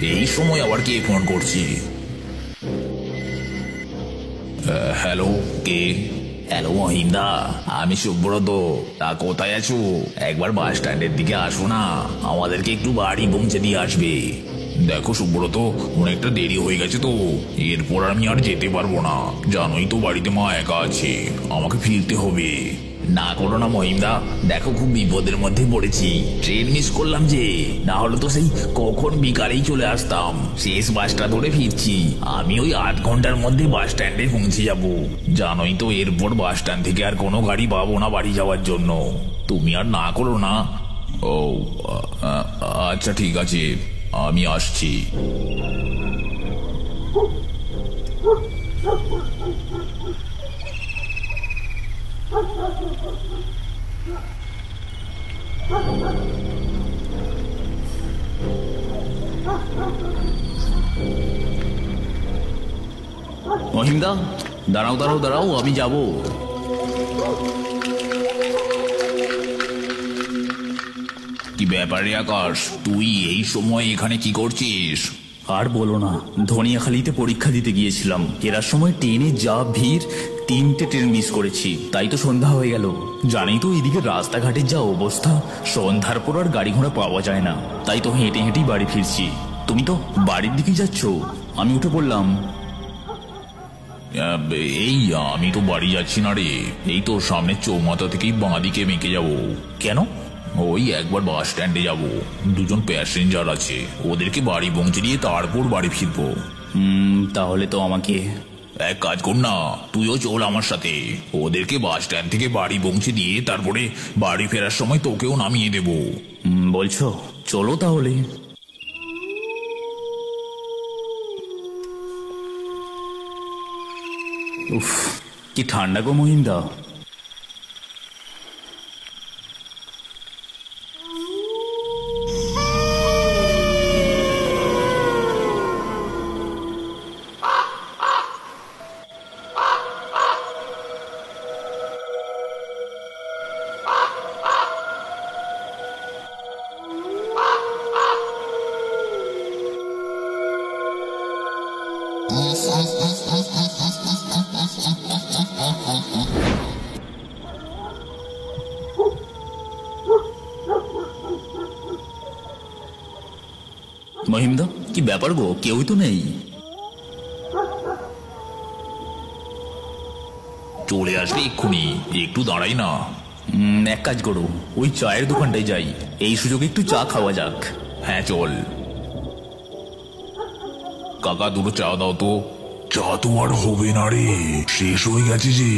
এই সময় আবার কে ফোন করছি? হ্যালো, কে? হ্যালো মহিন্দা, আমি সুব্রত। তা কোথায় আছো? একবার বাস স্ট্যান্ডের দিকে আসো না, আমাদেরকে একটু বাড়ি পৌঁছে দিয়ে আসবে। দেখো সুব্রত, অনেকটা দেরি হয়ে গেছে তো, এরপর আমি আর যেতে পারবো না। জানোই তো বাড়িতে মা একা আছে, আমাকে ফিরতে হবে। না করো না মহিমদা, দেখো খুব বিপদের মধ্যে পড়েছি। ট্রেন মিস করলাম যে, না হলে তো সেই কখন বিকালেই চলে আসতাম। শেষ বাসটা ধরে ফিরছি। আমি ওই 8 ঘন্টার মধ্যে বাস স্ট্যান্ডে পৌঁছে যাব। জানোই তো এরপর বাস স্ট্যান্ড থেকে আর কোনো গাড়ি পাবো না বাড়ি যাওয়ার জন্য। তুমি আর না করো না। ও আচ্ছা ঠিক আছে, আমি আসছি। মহিমদা, দাঁড়াও দাঁড়াও দাঁড়াও, আমি যাব। কি ব্যাপারে আকাশ, তুই এই সময় এখানে কি করছিস? আর বলো না, ধনিয়াখালীতে পরীক্ষা দিতে গিয়েছিলাম। ফেরার সময় ট্রেনে যা ভিড়, 3টে ট্রেন মিস করেছি, তাই তো সন্ধ্যা হয়ে গেল। জানি তো এদিকে রাস্তাঘাটের যা অবস্থা, সন্ধ্যার পর আর গাড়ি ঘোড়া পাওয়া যায় না, তাই তো হেঁটে হেঁটেই বাড়ি ফিরছি। তুমি তো বাড়ির দিকে যাচ্ছ, আমি উঠে পড়লাম। এই আমি তো বাড়ি যাচ্ছি না রে, এই তো সামনের চৌমাথা থেকেই বাঁ দিকে মেঁকে যাব। কেন? ওই একবার বাস স্ট্যান্ডে যাব, 2জন প্যাসেঞ্জার আছে, ওদেরকে বাড়ি পৌঁছে দিয়ে তারপর বাড়ি ফিরবো। তাহলে তো আমাকে এক কাজ কর না, তুইও চল আমার সাথে। ওদেরকে বাস স্ট্যান্ড থেকে বাড়ি পৌঁছে দিয়ে তারপরে বাড়ি ফেরার সময় তোকেও নামিয়ে দেব। বলছো? চলো তাহলে। উফ, কি ঠান্ডা গো মহিন্দা। মহিমদা, কি ব্যাপার গো, কেউই তো নেই। চলে আসবে এক্ষুনি, একটু দাঁড়াই না। এক কাজ করো, ওই চায়ের দোকানটায় যাই, এই সুযোগে একটু চা খাওয়া যাক। হ্যাঁ চল। কাকা, 2টো চা দাও তো। চা তো আর হবে না রে, শেষ হয়ে গেছে যে,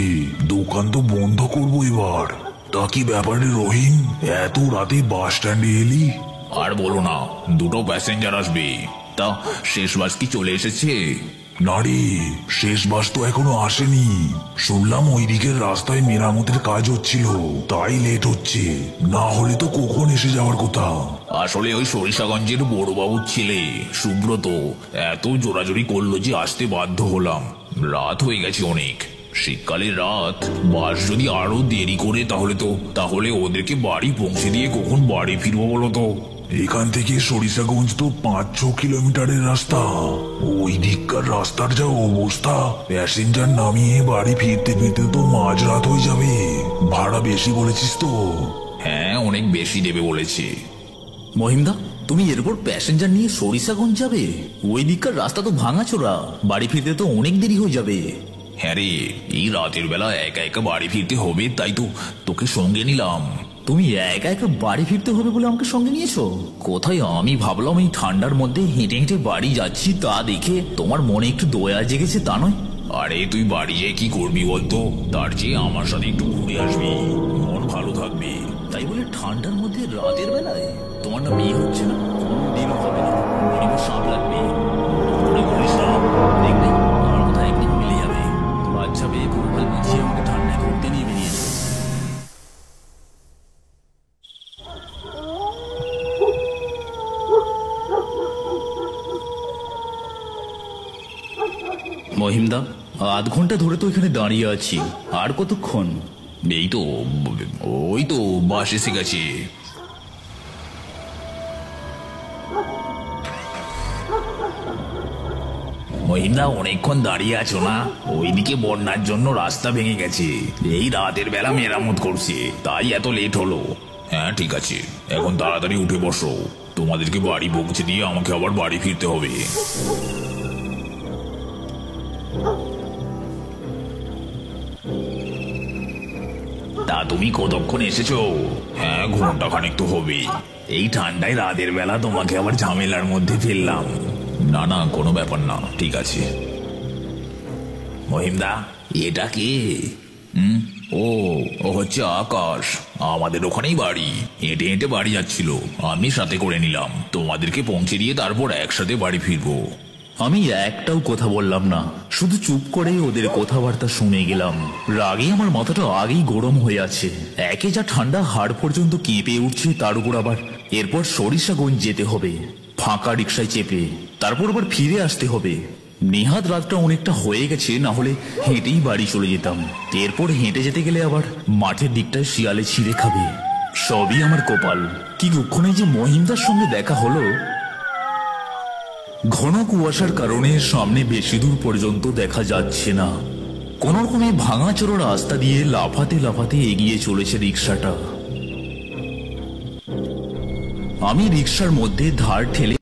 দোকান তো বন্ধ করবো এবার। তা কি ব্যাপারে রহিম, এত রাতে বাস স্ট্যান্ডে এলি? আর বলো না, 2টো প্যাসেঞ্জার আসবে। তা শেষ বাস কি চলে এসেছে? না রে, শেষ বাস তো এখনো আসেনি। শুনলাম ওই দিকের রাস্তায় মেরামতের কাজ হচ্ছিল, তাই লেট হচ্ছে, না হলে তো কখন এসে যাওয়ার কথা। আসলে ওই সরিষাগঞ্জের বড়বাবুর ছেলে সুব্রত এত জোরাজোরি করলো যে আসতে বাধ্য হলাম। রাত হয়ে গেছে অনেক, শীতকালের রাত, বাস যদি আরো দেরি করে তাহলে ওদেরকে বাড়ি পৌঁছে দিয়ে কখন বাড়ি ফিরবো বলো তো? এখান থেকে সরিষাগঞ্জ তো 5-6 কিলোমিটারের রাস্তা। ওই দিককার রাস্তার যা অবস্থা, প্যাসেঞ্জার নামিয়ে বাড়ি ফিরতে ফিরতে তো মাঝরাত হয়ে যাবে। ভাড়া বেশি বলেছিস তো? হ্যাঁ, অনেক বেশি দেবে বলেছে। মহিমদা, তুমি এরপর প্যাসেঞ্জার নিয়ে সরিষাগঞ্জ যাবে? ওই দিককার রাস্তা তো ভাঙাচোরা, বাড়ি ফিরতে তো অনেক দেরি হয়ে যাবে। হ্যাঁ রে, এই রাতের বেলা একা একা বাড়ি ফিরতে হবে, তাই তো তোকে সঙ্গে নিলাম। তুমি একা একা বাড়ি ফিরতে হবে বলে আমাকে সঙ্গে নিয়েছো? কোথায় আমি ভাবলাম এই ঠান্ডার মধ্যে হেঁটে হেঁটে বাড়ি যাচ্ছি, তা দেখে তোমার মনে একটু দয়া জেগেছে, তা নয়? আরে তুই বাড়ি যেয়ে কি করবি বলতো, তার চেয়ে আমার সাথে একটু ঘুরে আসবি, মন ভালো থাকবে। তাই বলে ঠান্ডার মধ্যে রাতের বেলায়? তোমার না বিয়ে হচ্ছে না, দিনও হবে না, মনে সাপ লাগবে। দেখবে আমার কথা একদিন মিলে যাবে। বাচ্চা মেয়ে ভুলভাল বুঝিয়ে আমাকে ঠান্ডায় ঘুরতে নিয়ে বেরিয়েছে। মহিমদা, 8 ঘন্টা ধরে তো এখানে দাঁড়িয়ে আছি, আর কতক্ষণ? এই তো, ওই তো বাস এসে গেছে। মহিন্দা অনেকক্ষণ দাঁড়িয়ে আছো না? ওইদিকে বন্যার জন্য রাস্তা ভেঙে গেছে, এই রাতের বেলা মেরামত করছে, তাই এত লেট হলো। হ্যাঁ ঠিক আছে, এখন তাড়াতাড়ি উঠে বসো, তোমাদেরকে বাড়ি পৌঁছে দিয়ে আমাকে আবার বাড়ি ফিরতে হবে। তা তুমি কতক্ষণ এসেছো? হ্যাঁ ঘন্টা খানেক তো হবে। এই ঠান্ডায় রাতের বেলা তোমাকে আবার ঝামেলার মধ্যে ফেললাম। না না, কোনো ব্যাপার না, ঠিক আছে। মহিমদা, এটা কে? ও ও হচ্ছে আকাশ, আমাদের ওখানেই বাড়ি। হেঁটে হেঁটে বাড়ি যাচ্ছিল, আমি সাথে করে নিলাম, তোমাদেরকে পৌঁছে দিয়ে তারপর একসাথে বাড়ি ফিরবো। আমি একটাও কথা বললাম না, শুধু চুপ করে ওদের কথাবার্তা শুনে গেলাম। রাগে আমার মাথাটা আগেই গরম হয়ে আছে। একে যা ঠান্ডা, হাড় পর্যন্ত কেঁপে উঠছে, তার উপর আবার এরপর সরিষাগঞ্জ যেতে হবে ফাঁকা রিক্সায় চেপে, তারপর আবার ফিরে আসতে হবে। নেহাত রাতটা অনেকটা হয়ে গেছে, না হলে হেঁটেই বাড়ি চলে যেতাম। এরপর হেঁটে যেতে গেলে আবার মাঠের দিকটায় শিয়ালে ছিঁড়ে খাবে। সবই আমার কপাল। কি কুক্ষণে যে মহিমদার সঙ্গে দেখা হলো। ঘন কুয়াশার কারণে সামনে বেশি দূর পর্যন্ত দেখা যাচ্ছে না। কোন রকমে ভাঙাচোরা রাস্তা দিয়ে লাফাতে লাফাতে এগিয়ে চলেছে রিক্সাটা। আমি রিক্সার মধ্যে ধার ঠেলে